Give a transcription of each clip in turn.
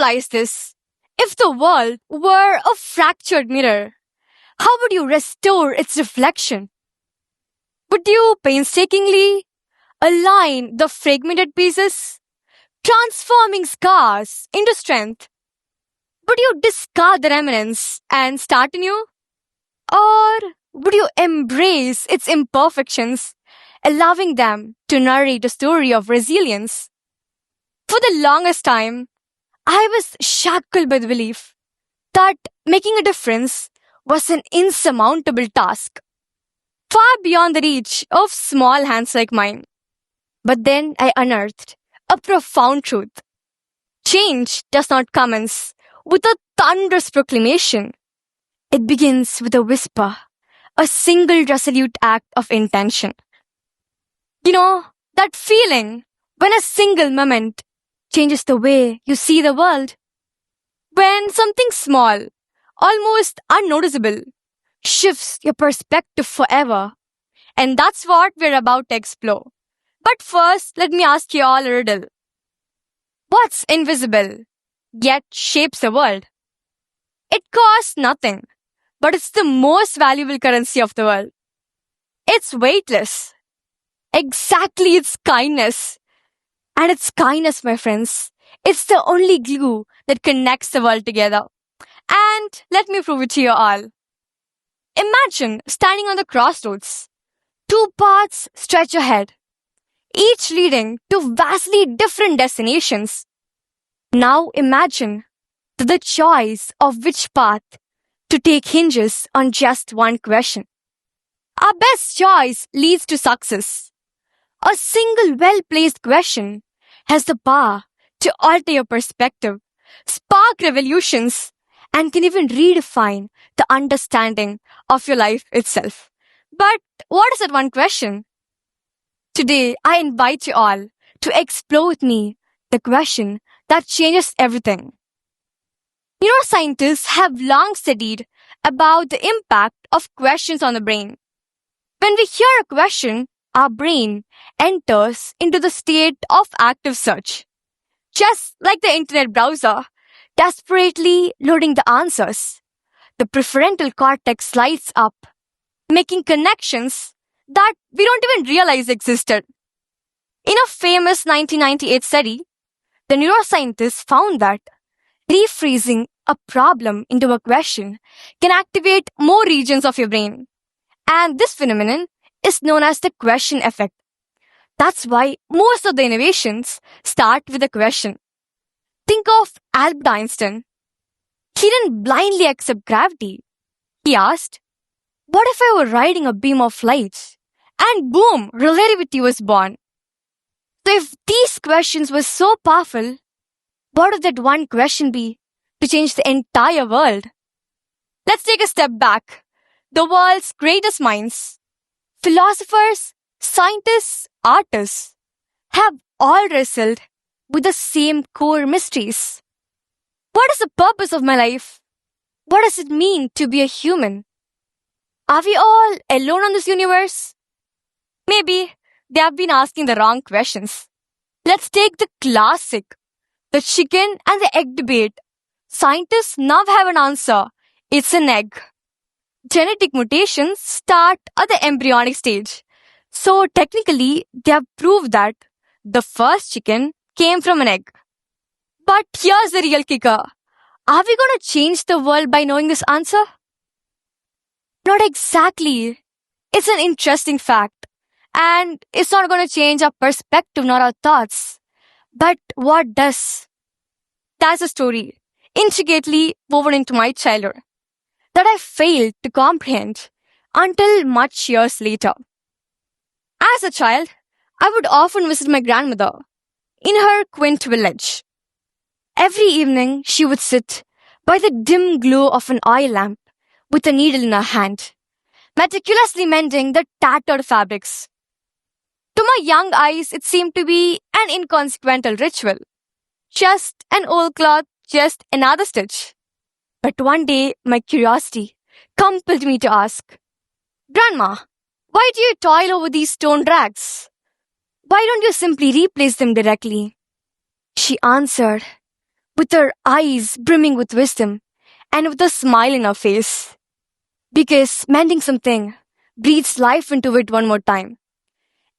visualize this. If the world were a fractured mirror, how would you restore its reflection? Would you painstakingly align the fragmented pieces, transforming scars into strength? Would you discard the remnants and start anew? Or would you embrace its imperfections, allowing them to narrate a story of resilience? For the longest time, I was shackled by the belief that making a difference was an insurmountable task, far beyond the reach of small hands like mine. But then I unearthed a profound truth. Change does not commence with a thunderous proclamation. It begins with a whisper, a single resolute act of intention. You know, that feeling when a single moment changes the way you see the world. When something small, almost unnoticeable, shifts your perspective forever. And that's what we're about to explore. But first, let me ask you all a riddle. What's invisible, yet shapes the world? It costs nothing, but it's the most valuable currency of the world. It's weightless. Exactly, it's kindness. And it's kindness, my friends. It's the only glue that connects the world together. And let me prove it to you all. Imagine standing on the crossroads. Two paths stretch ahead, each leading to vastly different destinations. Now imagine that the choice of which path to take hinges on just one question. Our best choice leads to success. A single well-placed question has the power to alter your perspective, spark revolutions, and can even redefine the understanding of your life itself. But what is that one question? Today, I invite you all to explore with me the question that changes everything. Neuroscientists have long studied about the impact of questions on the brain. When we hear a question, our brain enters into the state of active search. Just like the internet browser, desperately loading the answers, the prefrontal cortex lights up, making connections that we don't even realize existed. In a famous 1998 study, the neuroscientists found that rephrasing a problem into a question can activate more regions of your brain. And this phenomenon is known as the question effect. That's why most of the innovations start with a question. Think of Albert Einstein. He didn't blindly accept gravity. He asked, what if I were riding a beam of light? And boom, relativity was born. So if these questions were so powerful, what would that one question be to change the entire world? Let's take a step back. The world's greatest minds, philosophers, scientists, artists, have all wrestled with the same core mysteries. What is the purpose of my life? What does it mean to be a human? Are we all alone on this universe? Maybe they have been asking the wrong questions. Let's take the classic, the chicken and the egg debate. Scientists now have an answer. It's an egg. Genetic mutations start at the embryonic stage. So technically, they have proved that the first chicken came from an egg. But here's the real kicker. Are we going to change the world by knowing this answer? Not exactly. It's an interesting fact. And it's not going to change our perspective nor our thoughts. But what does? That's a story, intricately woven into my childhood, that I failed to comprehend until much years later. As a child, I would often visit my grandmother in her quaint village. Every evening, she would sit by the dim glow of an oil lamp with a needle in her hand, meticulously mending the tattered fabrics. To my young eyes, it seemed to be an inconsequential ritual. Just an old cloth, just another stitch. But one day, my curiosity compelled me to ask, Grandma, why do you toil over these stone rags? Why don't you simply replace them directly? She answered with her eyes brimming with wisdom and with a smile in her face. Because mending something breathes life into it one more time.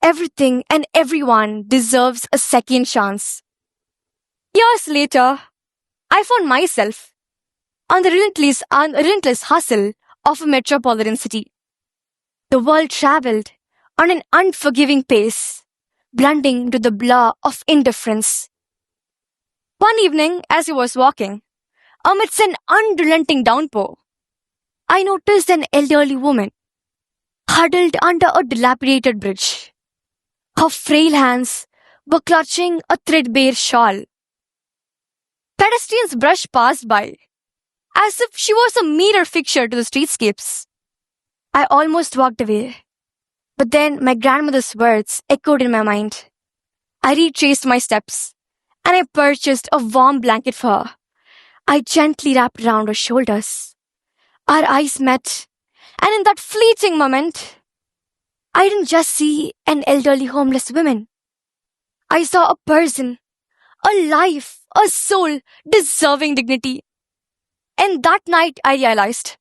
Everything and everyone deserves a second chance. Years later, I found myself on the relentless hustle of a metropolitan city. The world traveled on an unforgiving pace, blending to the blur of indifference. One evening, as I was walking, amidst an unrelenting downpour, I noticed an elderly woman huddled under a dilapidated bridge. Her frail hands were clutching a threadbare shawl. Pedestrians brushed past by, as if she was a mere fixture to the streetscapes. I almost walked away, but then my grandmother's words echoed in my mind. I retraced my steps, and I purchased a warm blanket for her. I gently wrapped around her shoulders. Our eyes met, and in that fleeting moment, I didn't just see an elderly homeless woman. I saw a person, a life, a soul deserving dignity. And that night I realized,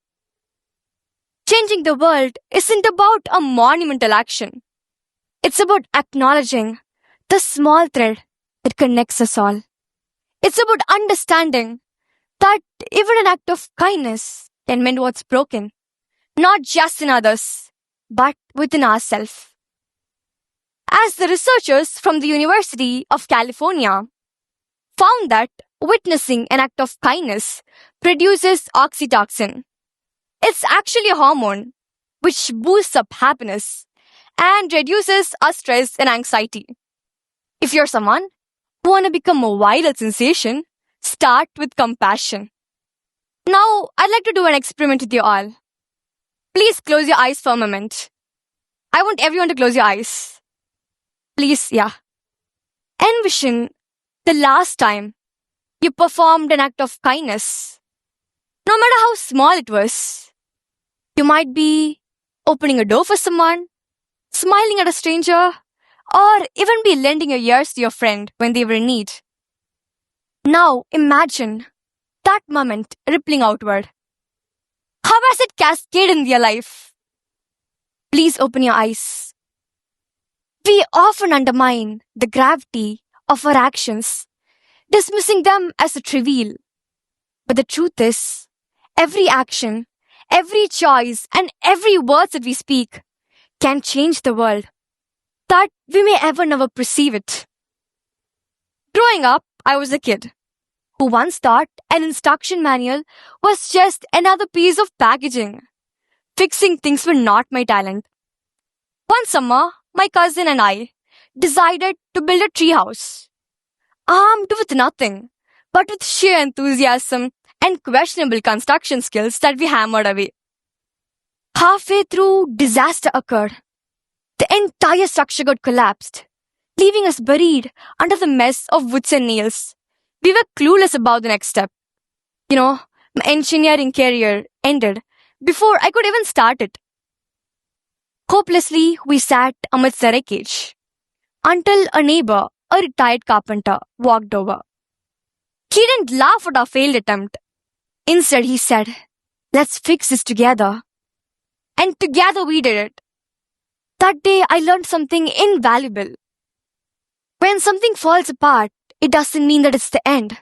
changing the world isn't about a monumental action. It's about acknowledging the small thread that connects us all. It's about understanding that even an act of kindness can mend what's broken, not just in others, but within ourselves. As the researchers from the University of California found that witnessing an act of kindness produces oxytocin. It's actually a hormone which boosts up happiness and reduces our stress and anxiety. If you're someone who want to become a viral sensation, start with compassion. Now, I'd like to do an experiment with you all. Please close your eyes for a moment. I want everyone to close your eyes. Please, yeah. Envision the last time you performed an act of kindness. No matter how small it was. You might be opening a door for someone, smiling at a stranger, or even be lending your ears to your friend when they were in need. Now imagine that moment rippling outward. How has it cascaded in your life? Please open your eyes. We often undermine the gravity of our actions, dismissing them as a trivial. But the truth is, every action, every choice, and every word that we speak can change the world, that we may ever never perceive it. Growing up, I was a kid who once thought an instruction manual was just another piece of packaging. Fixing things were not my talent. One summer, my cousin and I decided to build a treehouse, armed with nothing but with sheer enthusiasm and questionable construction skills that we hammered away. Halfway through, disaster occurred. The entire structure got collapsed, leaving us buried under the mess of woods and nails. We were clueless about the next step. My engineering career ended before I could even start it. Hopelessly, we sat amidst the wreckage until a neighbor, a retired carpenter, walked over. He didn't laugh at our failed attempt. Instead, he said, "Let's fix this together." And together we did it. That day, I learned something invaluable. When something falls apart, it doesn't mean that it's the end.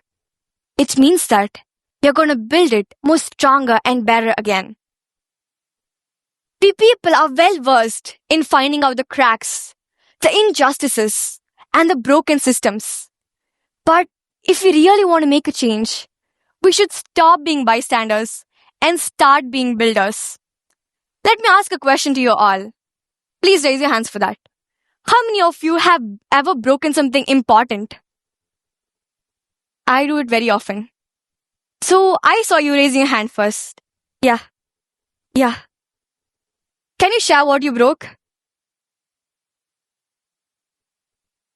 It means that you're going to build it more stronger and better again. We people are well versed in finding out the cracks, the injustices, and the broken systems. But if we really want to make a change, we should stop being bystanders and start being builders. Let me ask a question to you all. Please raise your hands for that. How many of you have ever broken something important? I do it very often. So I saw you raising your hand first. Yeah. Can you share what you broke?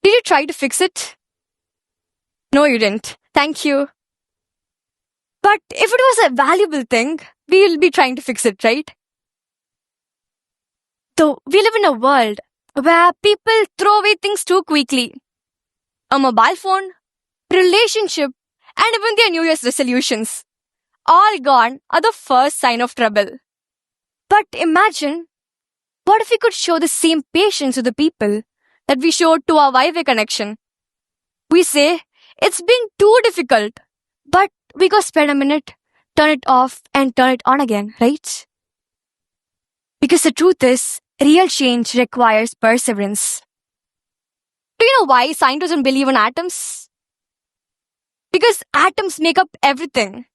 Did you try to fix it? No, you didn't. Thank you. But if it was a valuable thing, we'll be trying to fix it, right? Though we live in a world where people throw away things too quickly. A mobile phone, relationship, and even their New Year's resolutions. All gone are the first sign of trouble. But imagine, what if we could show the same patience to the people that we showed to our Wi-Fi connection? We say, it's been too difficult, but we go spend a minute, turn it off and turn it on again, right? Because the truth is, real change requires perseverance. Do you know why scientists don't believe in atoms? Because atoms make up everything.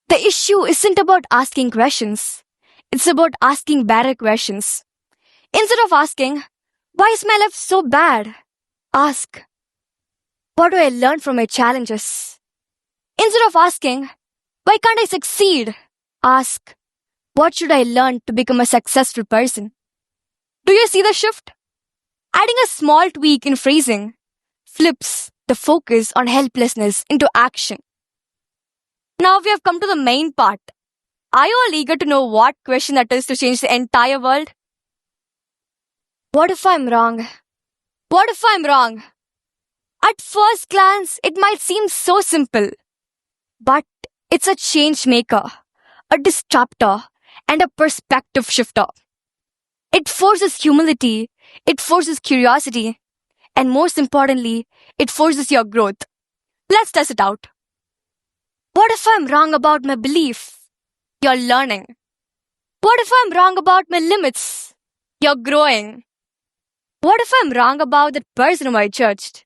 The issue isn't about asking questions. It's about asking better questions. Instead of asking, why is my life so bad? Ask, what do I learn from my challenges? Instead of asking, why can't I succeed? Ask, what should I learn to become a successful person? Do you see the shift? Adding a small tweak in phrasing flips the focus on helplessness into action. Now we have come to the main part. Are you all eager to know what question that is to change the entire world? What if I'm wrong? What if I'm wrong? At first glance, it might seem so simple. But it's a change maker, a disruptor, and a perspective shifter. It forces humility, it forces curiosity, and most importantly, it forces your growth. Let's test it out. What if I'm wrong about my belief? You're learning. What if I'm wrong about my limits? You're growing. What if I'm wrong about that person whom I judged?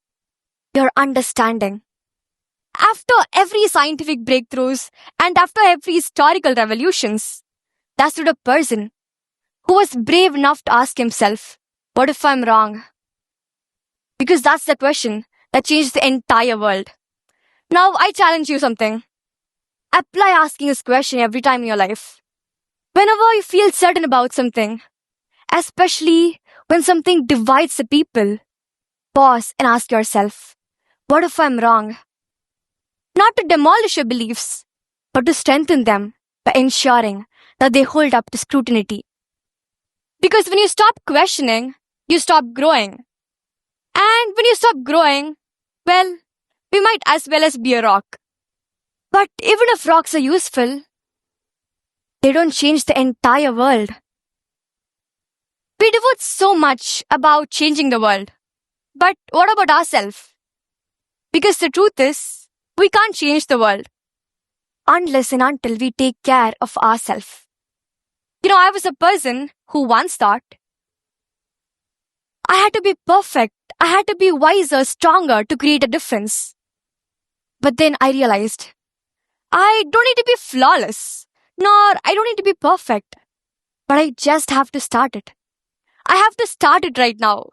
You're understanding. After every scientific breakthroughs and after every historical revolutions, that's what a person who was brave enough to ask himself, what if I'm wrong? Because that's the question that changed the entire world. Now I challenge you something. Apply asking this question every time in your life. Whenever you feel certain about something, especially when something divides the people, pause and ask yourself, what if I'm wrong? Not to demolish your beliefs, but to strengthen them by ensuring that they hold up to scrutiny. Because when you stop questioning, you stop growing. And when you stop growing, well, we might as well as be a rock. But even if rocks are useful, they don't change the entire world. We devote so much about changing the world. But what about ourselves? Because the truth is, we can't change the world unless and until we take care of ourselves. I was a person who once thought I had to be perfect, I had to be wiser, stronger to create a difference. But then I realized I don't need to be flawless, nor I don't need to be perfect. But I just have to start it. I have to start it right now.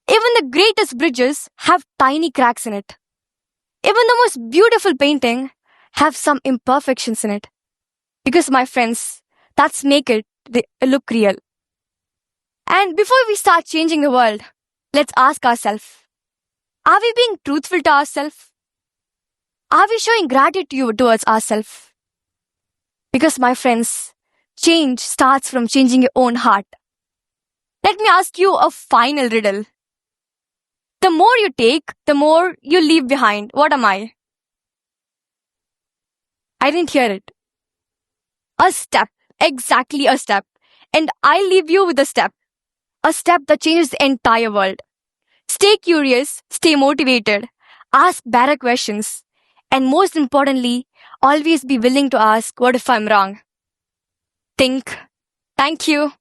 Even the greatest bridges have tiny cracks in it. Even the most beautiful painting have some imperfections in it. Because my friends, that's make it look real. And before we start changing the world, let's ask ourselves, are we being truthful to ourselves? Are we showing gratitude towards ourselves? Because my friends, change starts from changing your own heart. Let me ask you a final riddle. The more you take, the more you leave behind. What am I? I didn't hear it. A step. Exactly a step. And I leave you with a step. A step that changes the entire world. Stay curious, stay motivated, ask better questions, and most importantly, always be willing to ask, what if I'm wrong? Think. Thank you.